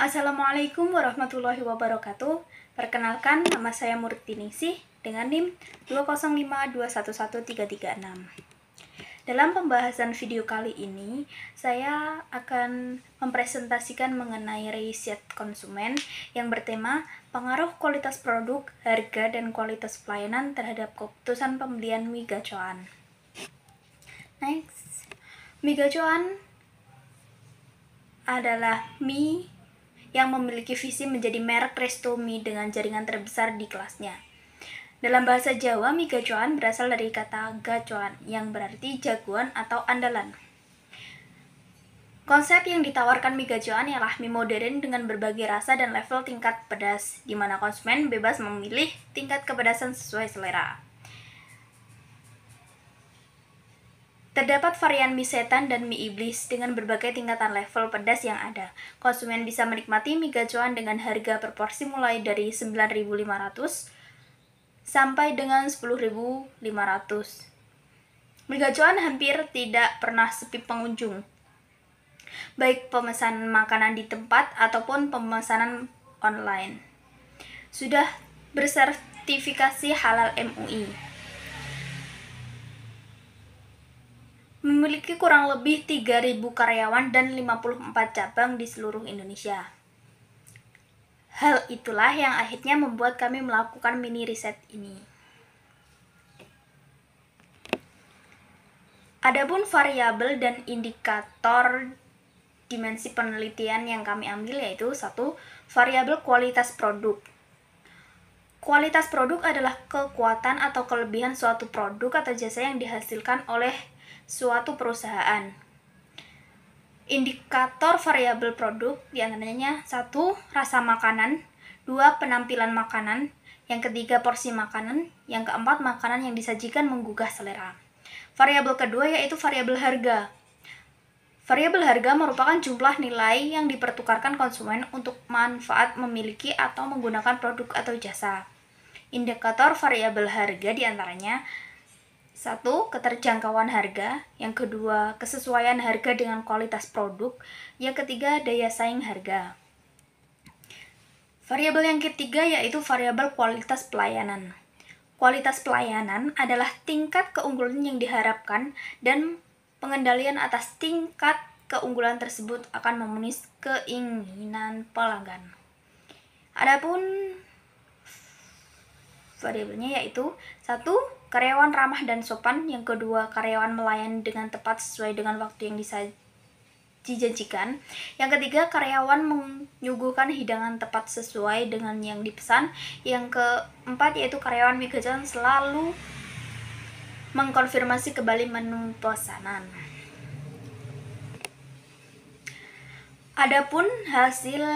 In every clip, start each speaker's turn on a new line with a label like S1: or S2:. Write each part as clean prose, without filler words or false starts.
S1: Assalamualaikum warahmatullahi wabarakatuh. Perkenalkan, nama saya Murtiningsih dengan NIM 205211336. Dalam pembahasan video kali ini, saya akan mempresentasikan mengenai riset konsumen yang bertema pengaruh kualitas produk, harga, dan kualitas pelayanan terhadap keputusan pembelian mie gacoan. Next, mie gacoan adalah mie yang memiliki visi menjadi merek resto mie dengan jaringan terbesar di kelasnya. Dalam bahasa Jawa, mie gacoan berasal dari kata gacoan yang berarti jagoan atau andalan. Konsep yang ditawarkan mie gacoan ialah mie modern dengan berbagai rasa dan level tingkat pedas, di mana konsumen bebas memilih tingkat kepedasan sesuai selera. Terdapat varian mie setan dan mie iblis dengan berbagai tingkatan level pedas yang ada. Konsumen bisa menikmati mie gacoan dengan harga per porsi mulai dari 9.500 sampai dengan 10.500. Mie gacoan hampir tidak pernah sepi pengunjung, baik pemesanan makanan di tempat ataupun pemesanan online. Sudah bersertifikasi halal MUI. Memiliki kurang lebih 3.000 karyawan dan 54 cabang di seluruh Indonesia. Hal itulah yang akhirnya membuat kami melakukan mini riset ini. Adapun variabel dan indikator dimensi penelitian yang kami ambil yaitu 1. Variabel kualitas produk. Kualitas produk adalah kekuatan atau kelebihan suatu produk atau jasa yang dihasilkan oleh suatu perusahaan. Indikator variabel produk diantaranya 1. Rasa makanan, 2. Penampilan makanan, yang ketiga porsi makanan, yang keempat makanan yang disajikan menggugah selera. Variabel kedua yaitu variabel harga. Variabel harga merupakan jumlah nilai yang dipertukarkan konsumen untuk manfaat memiliki atau menggunakan produk atau jasa. Indikator variabel harga diantaranya 1. Keterjangkauan harga, yang kedua kesesuaian harga dengan kualitas produk, yang ketiga daya saing harga. Variabel yang ketiga yaitu variabel kualitas pelayanan. Kualitas pelayanan adalah tingkat keunggulan yang diharapkan dan pengendalian atas tingkat keunggulan tersebut akan memenuhi keinginan pelanggan. Adapun variabelnya yaitu 1. Karyawan ramah dan sopan, yang kedua karyawan melayani dengan tepat sesuai dengan waktu yang dijanjikan, yang ketiga karyawan menyuguhkan hidangan tepat sesuai dengan yang dipesan, yang keempat yaitu karyawan mie gacoan selalu mengkonfirmasi kembali menu pesanan. Adapun hasil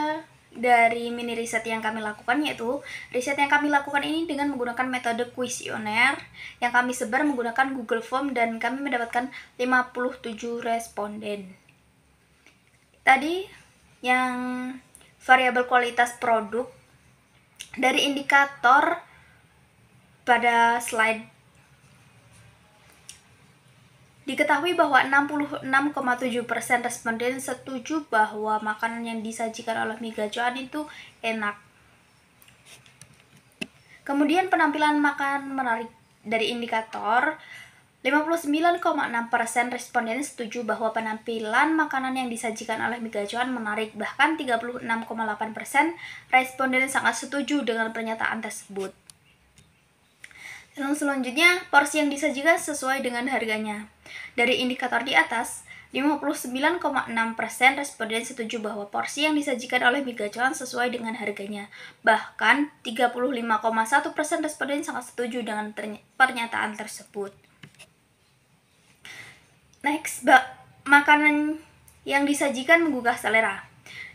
S1: dari mini riset yang kami lakukan yaitu riset yang kami lakukan ini dengan menggunakan metode kuesioner yang kami sebar menggunakan Google Form dan kami mendapatkan 57 responden. Tadi yang variabel kualitas produk dari indikator pada slide diketahui bahwa 66,7% responden setuju bahwa makanan yang disajikan oleh mie gacoan itu enak. Kemudian penampilan makanan menarik. Dari indikator 59,6% responden setuju bahwa penampilan makanan yang disajikan oleh mie gacoan menarik, bahkan 36,8% responden sangat setuju dengan pernyataan tersebut. Dan selanjutnya, porsi yang disajikan sesuai dengan harganya. Dari indikator di atas, 59,6% responden setuju bahwa porsi yang disajikan oleh mie gacoan sesuai dengan harganya. Bahkan 35,1% responden sangat setuju dengan pernyataan tersebut. Next, makanan yang disajikan menggugah selera.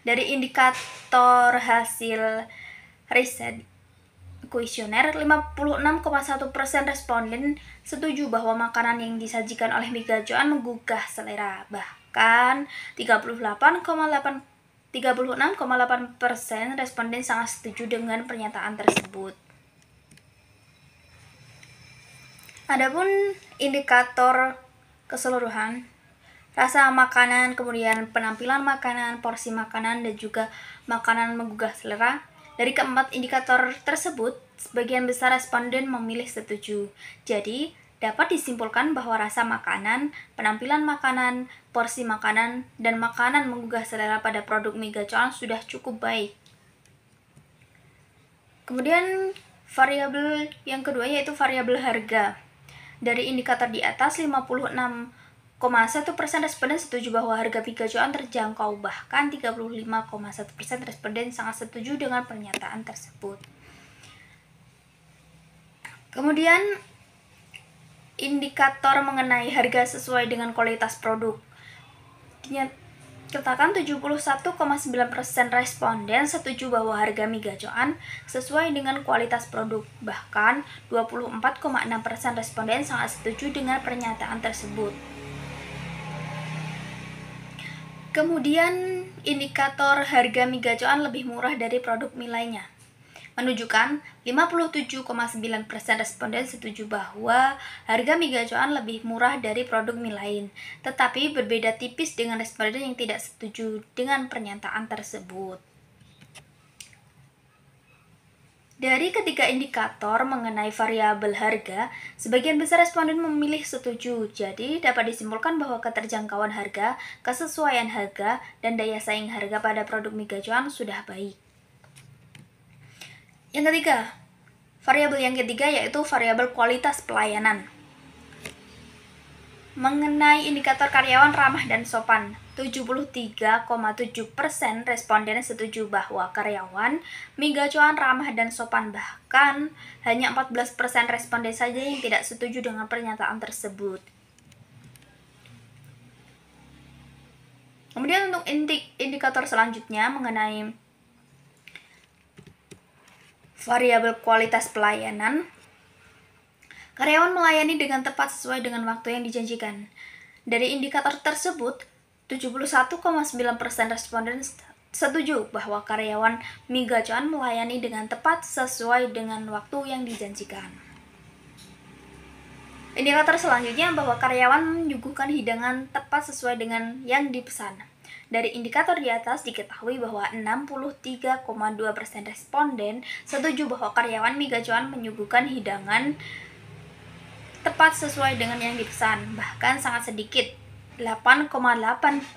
S1: Dari indikator hasil riset kuesioner, 56,1% responden setuju bahwa makanan yang disajikan oleh mie gacoan menggugah selera. Bahkan 36,8% responden sangat setuju dengan pernyataan tersebut. Adapun indikator keseluruhan, rasa makanan, kemudian penampilan makanan, porsi makanan, dan juga makanan menggugah selera. Dari keempat indikator tersebut, sebagian besar responden memilih setuju. Jadi, dapat disimpulkan bahwa rasa makanan, penampilan makanan, porsi makanan, dan makanan menggugah selera pada produk mie gacoan sudah cukup baik. Kemudian, variabel yang kedua yaitu variabel harga. Dari indikator di atas, 56,1% responden setuju bahwa harga mie gacoan terjangkau, bahkan 35,1% responden sangat setuju dengan pernyataan tersebut. Kemudian, indikator mengenai harga sesuai dengan kualitas produk. Dinyatakan 71,9% responden setuju bahwa harga mie gacoan sesuai dengan kualitas produk. Bahkan 24,6% responden sangat setuju dengan pernyataan tersebut. Kemudian, indikator harga mie gacoan lebih murah dari produk mie lainnya menunjukkan 57,9% responden setuju bahwa harga mie gacoan lebih murah dari produk mie lain, tetapi berbeda tipis dengan responden yang tidak setuju dengan pernyataan tersebut. Dari ketiga indikator mengenai variabel harga, sebagian besar responden memilih setuju. Jadi, dapat disimpulkan bahwa keterjangkauan harga, kesesuaian harga, dan daya saing harga pada produk mie gacoan sudah baik. Yang ketiga yaitu variabel kualitas pelayanan. Mengenai indikator karyawan ramah dan sopan, 73,7% responden setuju bahwa karyawan mie gacoan ramah dan sopan, bahkan hanya 14% responden saja yang tidak setuju dengan pernyataan tersebut. Kemudian untuk indikator selanjutnya mengenai variabel kualitas pelayanan, karyawan melayani dengan tepat sesuai dengan waktu yang dijanjikan. Dari indikator tersebut, 71,9% responden setuju bahwa karyawan mie gacoan melayani dengan tepat sesuai dengan waktu yang dijanjikan. Indikator selanjutnya bahwa karyawan menyuguhkan hidangan tepat sesuai dengan yang dipesan. Dari indikator di atas diketahui bahwa 63,2% responden setuju bahwa karyawan mie gacoan menyuguhkan hidangan tepat sesuai dengan yang dipesan. Bahkan sangat sedikit, 8,8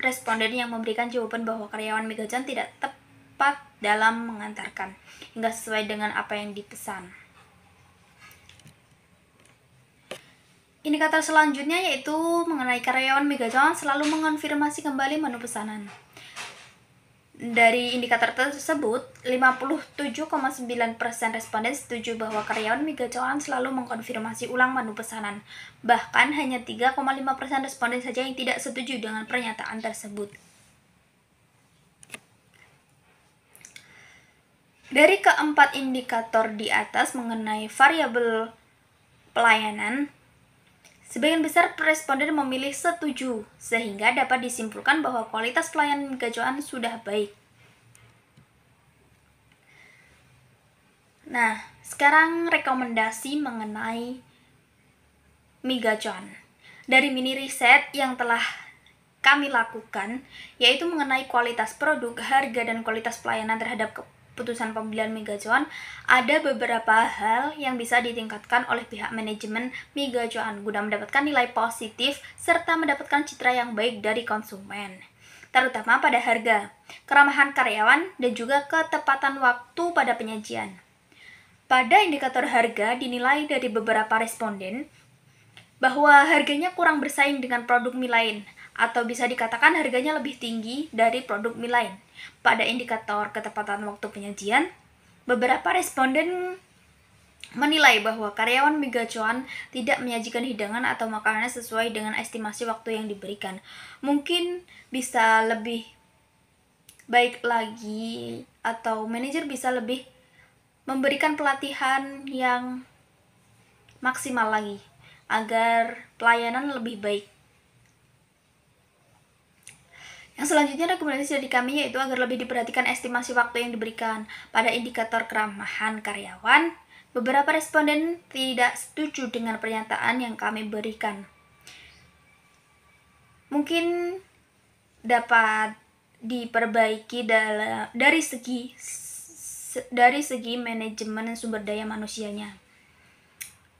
S1: responden yang memberikan jawaban bahwa karyawan mie gacoan tidak tepat dalam mengantarkan hingga sesuai dengan apa yang dipesan. Indikator selanjutnya yaitu mengenai karyawan mie gacoan selalu mengonfirmasi kembali menu pesanan. Dari indikator tersebut, 57,9% responden setuju bahwa karyawan mie gacoan selalu mengkonfirmasi ulang menu pesanan. Bahkan hanya 3,5% responden saja yang tidak setuju dengan pernyataan tersebut. Dari keempat indikator di atas mengenai variabel pelayanan, sebagian besar responden memilih setuju, sehingga dapat disimpulkan bahwa kualitas pelayanan mie gacoan sudah baik. Nah, sekarang rekomendasi mengenai mie gacoan. Dari mini riset yang telah kami lakukan, yaitu mengenai kualitas produk, harga, dan kualitas pelayanan terhadap keputusan pembelian mie gacoan, ada beberapa hal yang bisa ditingkatkan oleh pihak manajemen mie gacoan guna mendapatkan nilai positif serta mendapatkan citra yang baik dari konsumen, terutama pada harga, keramahan karyawan, dan juga ketepatan waktu pada penyajian. Pada indikator harga dinilai dari beberapa responden bahwa harganya kurang bersaing dengan produk mie lain, atau bisa dikatakan harganya lebih tinggi dari produk mie lain. Pada indikator ketepatan waktu penyajian, beberapa responden menilai bahwa karyawan mie gacoan tidak menyajikan hidangan atau makanan sesuai dengan estimasi waktu yang diberikan. Mungkin bisa lebih baik lagi, atau manajer bisa lebih memberikan pelatihan yang maksimal lagi agar pelayanan lebih baik. Yang selanjutnya rekomendasi dari kami yaitu agar lebih diperhatikan estimasi waktu yang diberikan. Pada indikator keramahan karyawan, beberapa responden tidak setuju dengan pernyataan yang kami berikan. mungkin dapat diperbaiki dari segi manajemen sumber daya manusianya.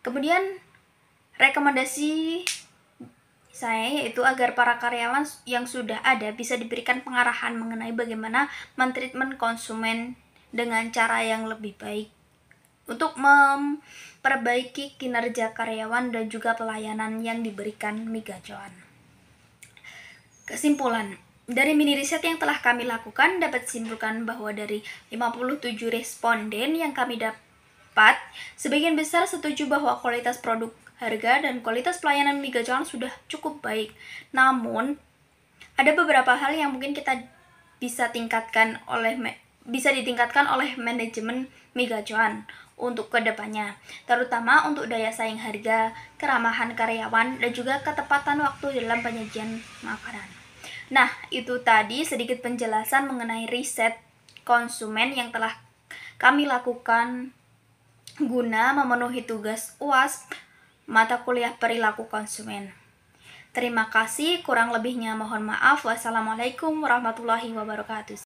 S1: Kemudian rekomendasi saya yaitu agar para karyawan yang sudah ada bisa diberikan pengarahan mengenai bagaimana mentreatment konsumen dengan cara yang lebih baik untuk memperbaiki kinerja karyawan dan juga pelayanan yang diberikan Migacuan. Kesimpulan, dari mini riset yang telah kami lakukan dapat disimpulkan bahwa dari 57 responden yang kami dapat, sebagian besar setuju bahwa kualitas produk, harga, dan kualitas pelayanan Migacuan sudah cukup baik. Namun, ada beberapa hal yang mungkin kita bisa ditingkatkan oleh manajemen Migacuan untuk kedepannya, terutama untuk daya saing harga, keramahan karyawan, dan juga ketepatan waktu dalam penyajian makanan. Nah, itu tadi sedikit penjelasan mengenai riset konsumen yang telah kami lakukan guna memenuhi tugas UAS mata kuliah perilaku konsumen. Terima kasih, kurang lebihnya mohon maaf. Wassalamualaikum warahmatullahi wabarakatuh.